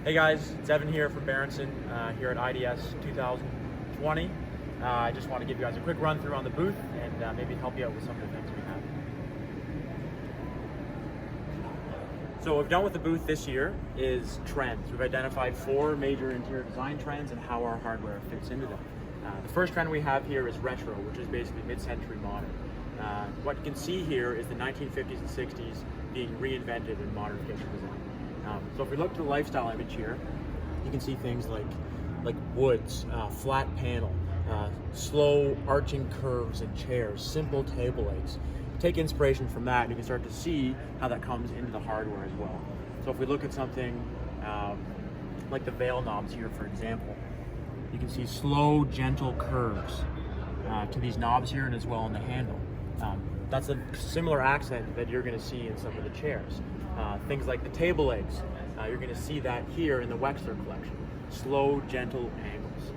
Hey guys, it's Evan here from Berenson here at IDS 2020. I just want to give you guys a quick run through on the booth and maybe help you out with some of the things we have. So what we've done with the booth this year is trends. We've identified 4 major interior design trends and how our hardware fits into them. The first trend we have here is retro, which is basically mid-century modern. What you can see here is the 1950s and 60s being reinvented in modern kitchen design. So if we look to the lifestyle image here, you can see things like woods, flat panel, slow arching curves and chairs, simple table legs. Take inspiration from that and you can start to see how that comes into the hardware as well. So if we look at something like the veil knobs here, for example, you can see slow, gentle curves to these knobs here and as well in the handle. That's a similar accent that you're going to see in some of the chairs. Things like the table legs, you're going to see that here in the Wexler collection. Slow, gentle angles.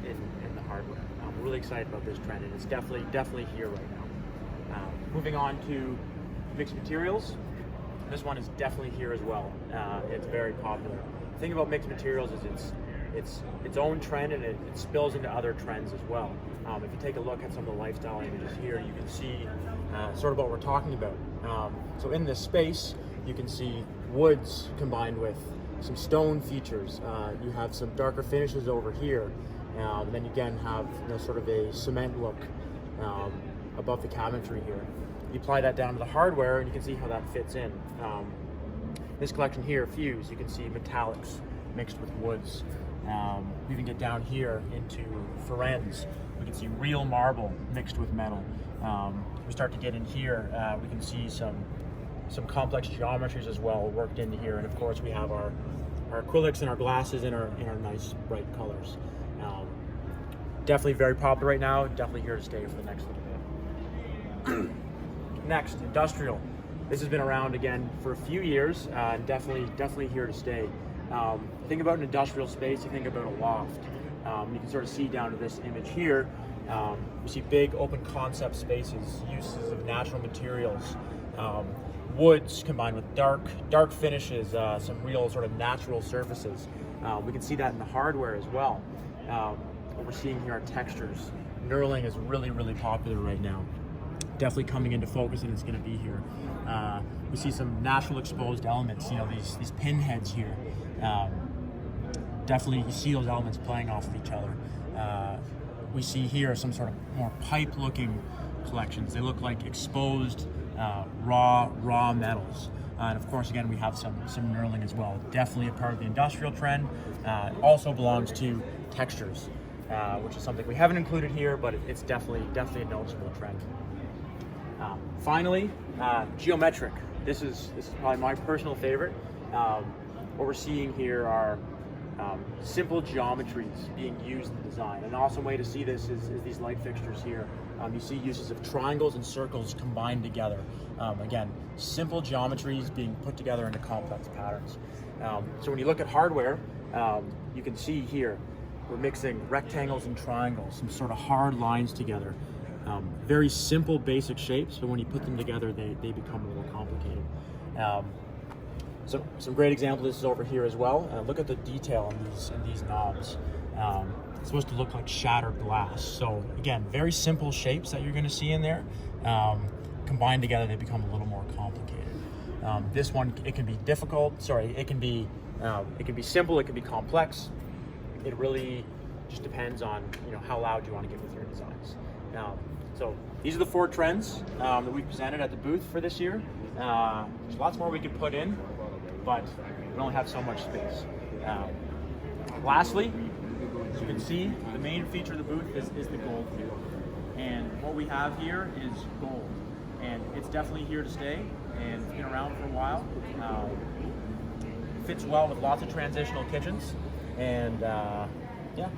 In the hardware. We're really excited about this trend, and it's definitely here right now. Moving on to mixed materials. This one is definitely here as well. It's very popular. The thing about mixed materials is it's its own trend, and it spills into other trends as well. If you take a look at some of the lifestyle images here, you can see sort of what we're talking about. So in this space, you can see woods combined with some stone features. You have some darker finishes over here. And then you again have sort of a cement look above the cabinetry here. You apply that down to the hardware and you can see how that fits in. This collection here, Fuse, you can see metallics mixed with woods. We even get down here into Berenson. We can see real marble mixed with metal. We start to get in here, we can see some complex geometries as well worked into here. And of course we have our acrylics and our glasses in our nice bright colors. Definitely very popular right now, definitely here to stay for the next little bit. Next, industrial. This has been around again for a few years, and definitely here to stay. Think about an industrial space, you think about a loft. You can sort of see down to this image here. We see big open concept spaces, uses of natural materials, woods combined with dark finishes, some real sort of natural surfaces. We can see that in the hardware as well. What we're seeing here are textures. Knurling is really popular right now. Definitely coming into focus, and it's going to be here. We see some natural exposed elements, these pin heads here. Definitely you see those elements playing off of each other. We see here some sort of more pipe looking collections. They look like exposed raw metals. And of course, again, we have some knurling as well. Definitely a part of the industrial trend. Also belongs to textures, which is something we haven't included here, but it's definitely a noticeable trend. Finally, geometric. This is probably my personal favorite. What we're seeing here are simple geometries being used in the design. An awesome way to see this is these light fixtures here. You see uses of triangles and circles combined together. Again, simple geometries being put together into complex patterns. So when you look at hardware, you can see here, we're mixing rectangles and triangles, some sort of hard lines together. Very simple, basic shapes, but when you put them together, they become a little complicated. So some great examples. This is over here as well. Look at the detail in these knobs. It's supposed to look like shattered glass. So again, very simple shapes that you're going to see in there. Combined together, they become a little more complicated. This one, it can be difficult. Sorry, it can be simple. It can be complex. It really just depends on how loud you want to get with your designs. So these are the 4 trends that we presented at the booth for this year. There's lots more we could put in, but we only have so much space. Lastly, as you can see, the main feature of the booth is the gold field. And what we have here is gold. And it's definitely here to stay, and it's been around for a while. Fits well with lots of transitional kitchens, and yeah.